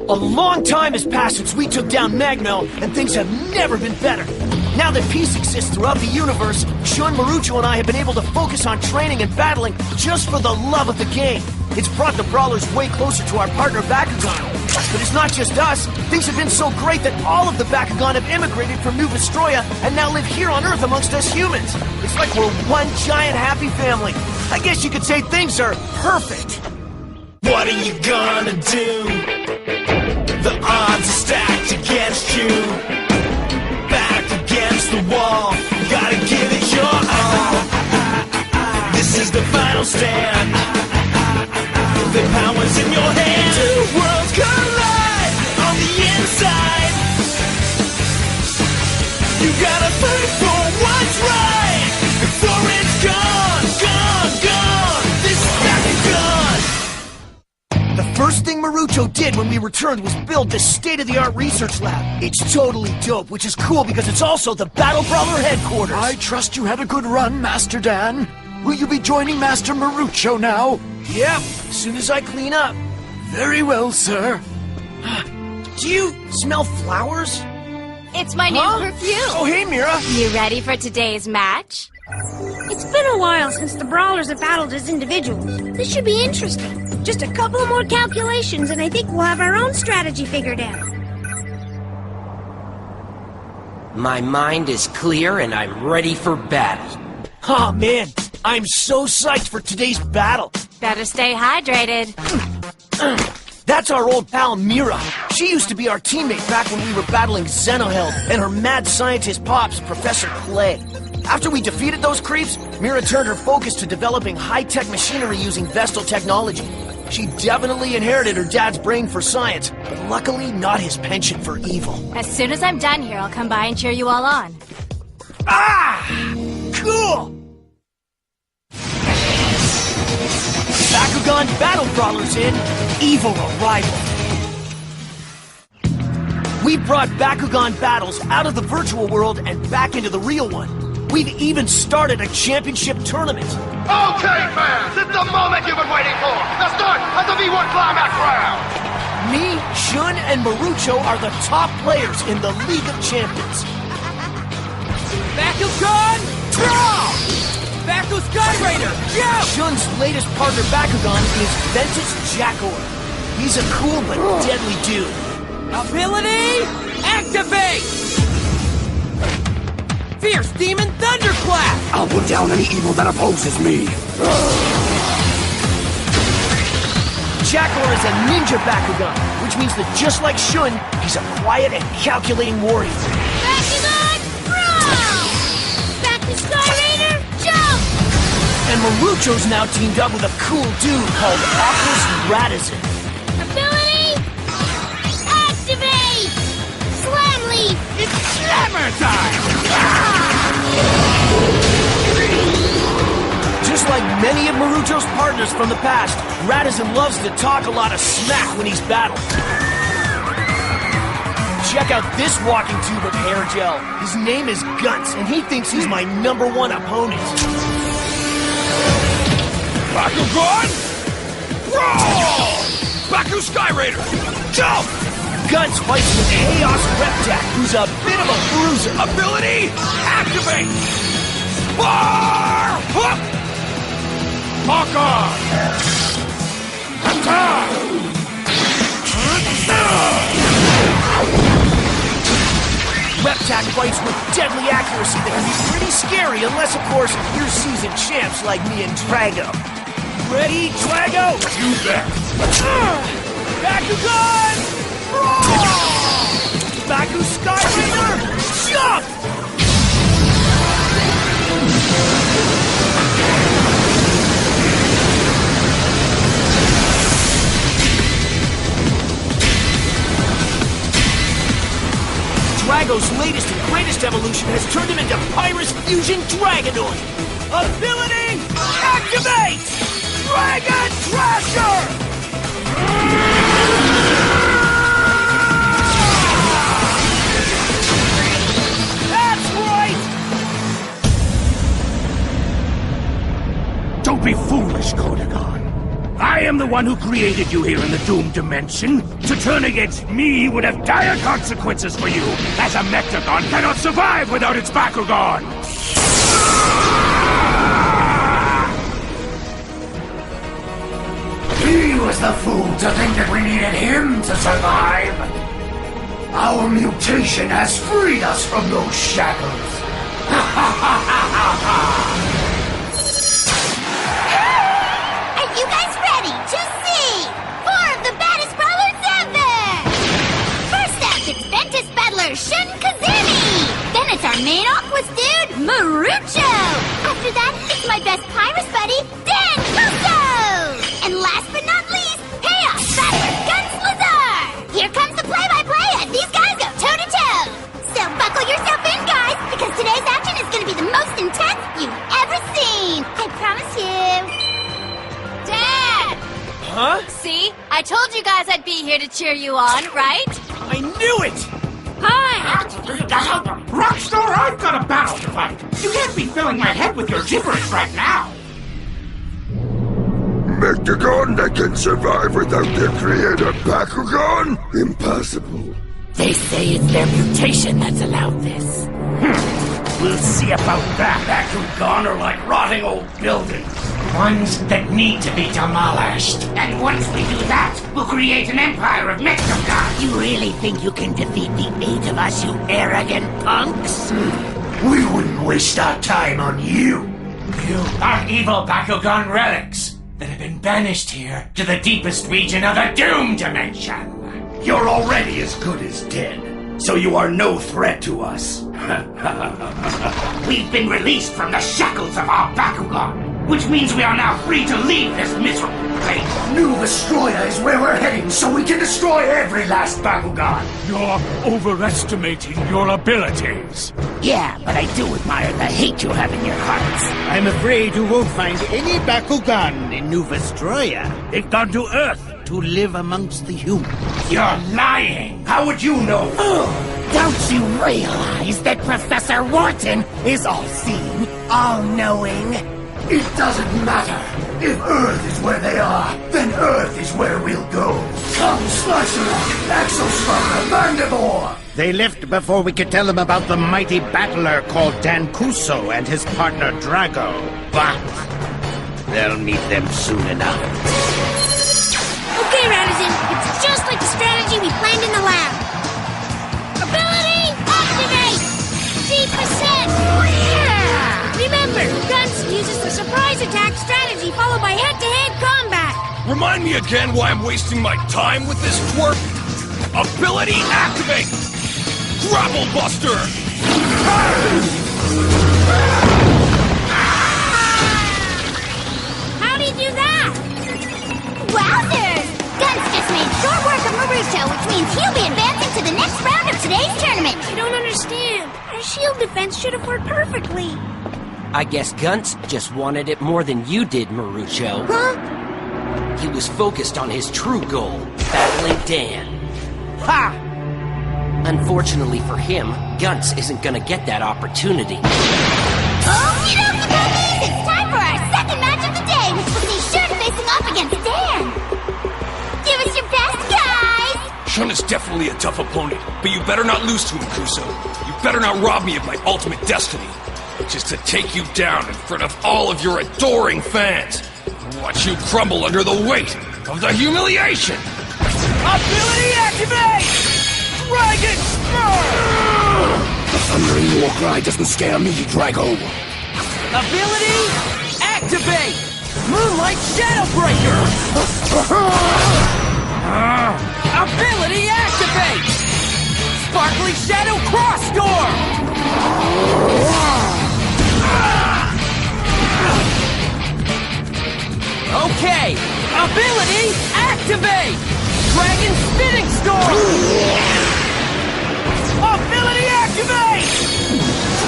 A long time has passed since we took down Magmel, and things have never been better. Now that peace exists throughout the universe, Shun, Marucho, and I have been able to focus on training and battling just for the love of the game. It's brought the Brawlers way closer to our partner Bakugan. But it's not just us. Things have been so great that all of the Bakugan have immigrated from New Vestroia and now live here on Earth amongst us humans. It's like we're one giant happy family. I guess you could say things are perfect. What are you gonna do? The odds are stacked against you. Back against the wall, gotta give it your all. This is the final stand. The power's in your hand. Two worlds collide on the inside. You gotta fight for what's right before it's gone, gone, gone. This is Bakugan. The first thing Marucho did when we returned was build this state-of-the-art research lab. It's totally dope, which is cool because it's also the Battle Brawler headquarters. I trust you had a good run, Master Dan. Will you be joining Master Marucho now? Yep, as soon as I clean up. Very well, sir. Do you smell flowers? It's my new perfume. Oh, hey, Mira. You ready for today's match? It's been a while since the Brawlers have battled as individuals. This should be interesting. Just a couple more calculations, and I think we'll have our own strategy figured out. My mind is clear, and I'm ready for battle. Oh, man. I'm so psyched for today's battle. Better stay hydrated. That's our old pal Mira. She used to be our teammate back when we were battling Xenoheld and her mad scientist pops, Professor Clay. After we defeated those creeps, Mira turned her focus to developing high-tech machinery using Vestal technology. She definitely inherited her dad's brain for science, but luckily not his penchant for evil. As soon as I'm done here, I'll come by and cheer you all on. Ah! Cool! Bakugan Battle Brawlers in Evil Arrival. We brought Bakugan battles out of the virtual world and back into the real one. We've even started a championship tournament. Okay, fans, it's the moment you've been waiting for. The start of the V1 Climax round. Me, Shun, and Marucho are the top players in the League of Champions. Bakugan, draw! Baku Sky Raider, go! Shun's latest partner Bakugan is Ventus Jackor. He's a cool but deadly dude. Ability, activate! Fierce Demon Thunderclap! I'll put down any evil that opposes me. Jackor is a ninja Bakugan, which means that just like Shun, he's a quiet and calculating warrior. Bakugan, brawl! Baku Sky Raider, jump! And Marucho's now teamed up with a cool dude called Aquas Radisson. Ability, activate! Slam Leaf! It's slammer time! Just like many of Marucho's partners from the past, Radisson loves to talk a lot of smack when he's battling. Check out this walking tube of hair gel. His name is Guts, and he thinks he's my #1 opponent. Bakugan! Brawl! Baku Sky Raider! Jump! Guts fights with Chaos Reptak, who's a bit of a bruiser. Ability, activate! Spar! Hook! Lock on! Attack! Reptak fights with deadly accuracy that can be pretty scary unless, of course, you're seasoned champs like me and Drago. Ready, Drago? You bet! Bakugan! Brawl! Baku Sky Raider! Jump! Drago's latest and greatest evolution has turned him into Pyrus Fusion Dragonoid. Ability, activate! Dragon Trasher! That's right! Don't be foolish, Kodagon. I am the one who created you here in the Doom Dimension. To turn against me would have dire consequences for you, as a Mechthagon cannot survive without its Bakugan! He was the fool to think that we needed him to survive. Our mutation has freed us from those shackles. Are you guys ready to see 4 of the baddest brawlers ever? First up, it's Ventus battler Shun Kazumi. Then it's our main Aquas dude, Marucho. After that, it's my best Pyrus buddy, Dan Kuso. And last but not least, Chaos battler Guns Lazar. Here comes the play-by-play as these guys go toe-to-toe. So buckle yourself in, guys, because today's action is going to be the most intense you've ever seen. I promise you. Dad! Huh? See? I told you guys I'd be here to cheer you on, right? I knew it! Hi! Rockstar, I've got a battle to fight! You can't be filling my head with your gibberish right now! Mechthagon that can survive without their creator Bakugan? Impossible. They say it's their mutation that's allowed this. We'll see about that. Bakugan are like rotting old buildings. Ones that need to be demolished. And once we do that, we'll create an empire of Mechthagon. You really think you can defeat the 8 of us, you arrogant punks? We wouldn't waste our time on you. You are evil Bakugan relics that have been banished here to the deepest region of the Doom Dimension. You're already as good as dead, so you are no threat to us. We've been released from the shackles of our Bakugan, which means we are now free to leave this miserable place. New Vestroia is where we're heading, so we can destroy every last Bakugan. You're overestimating your abilities. Yeah, but I do admire the hate you have in your hearts. I'm afraid you won't find any Bakugan in New Vestroia. They've gone to Earth to live amongst the humans. You're lying! How would you know? Don't you realize that Professor Wharton is all-seeing, all-knowing? It doesn't matter. If Earth is where they are, then Earth is where we'll go. Come, Slicer, Axel Slicer, Mandivore! They left before we could tell them about the mighty battler called Dan Kuso and his partner Drago. But they'll meet them soon enough. Okay, Radisson, it's just like the strategy we planned in the lab. Ability activate! D%! Remember, Guns uses the surprise attack strategy followed by head-to-head combat. Remind me again why I'm wasting my time with this twerp? Ability activate! Grapple Buster! How'd he do that? Wowzers! Guns just made short work of Marucho, which means he'll be advancing to the next round of today's tournament. I don't understand. Our shield defense should have worked perfectly. I guess Guntz just wanted it more than you did, Marucho. Huh? He was focused on his true goal, battling Dan. Ha! Unfortunately for him, Guntz isn't gonna get that opportunity. Okie dokie puppies! It's time for our second match of the day, which will see Shun facing off against Dan. Give us your best, guys! Shun is definitely a tough opponent, but you better not lose to him, Kuso. You better not rob me of my ultimate destiny, which is to take you down in front of all of your adoring fans. Watch you crumble under the weight of the humiliation! Ability activate! Dragon Spur! The thundering war cry doesn't scare me, Drago. Ability activate! Moonlight Shadow Breaker! Ability activate! Sparkly Shadow Cross Storm! Okay, ability activate! Dragon Spinning Storm! Ability activate!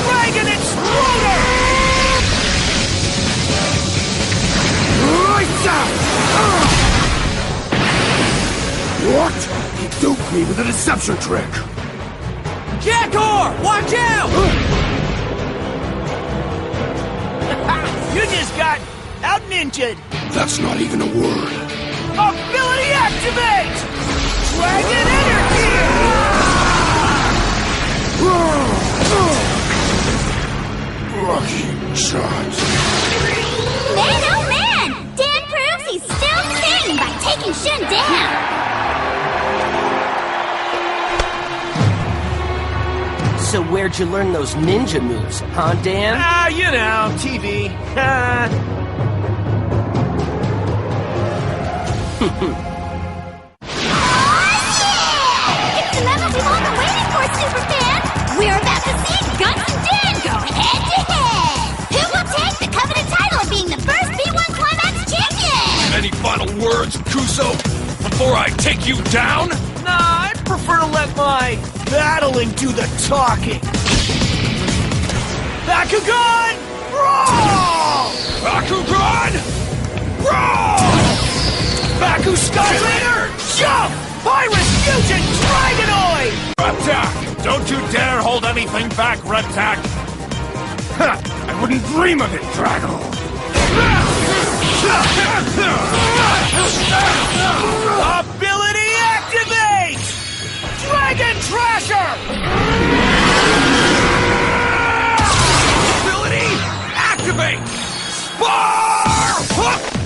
Dragon Exploder! What? He duped me with a deception trick. Jackor, watch out! You just got out-ninja'd. That's not even a word. Ability activate! Dragon energy! Rushing shot. Man, oh man! Dan proves he's still king by taking Shun down. So where'd you learn those ninja moves, huh, Dan? Ah, you know, TV. It's the moment we've all been waiting for, Superfan! We're about to see Guts and Dan go head-to-head! Who will take the coveted title of being the first B1 Climax champion? Any final words, Kuso? Before I take you down? Nah, I'd prefer to let my battling do the talking. Bakugan! Brawl! Bakugan! Brawl! Baku Skylander! Jump! Pyrus Fusion Dragonoid! Attack! Don't you dare hold anything back, Redtack! Ha! I wouldn't dream of it, Drago! Ability activate! Dragon Trasher! Ability activate! Spar! Hook!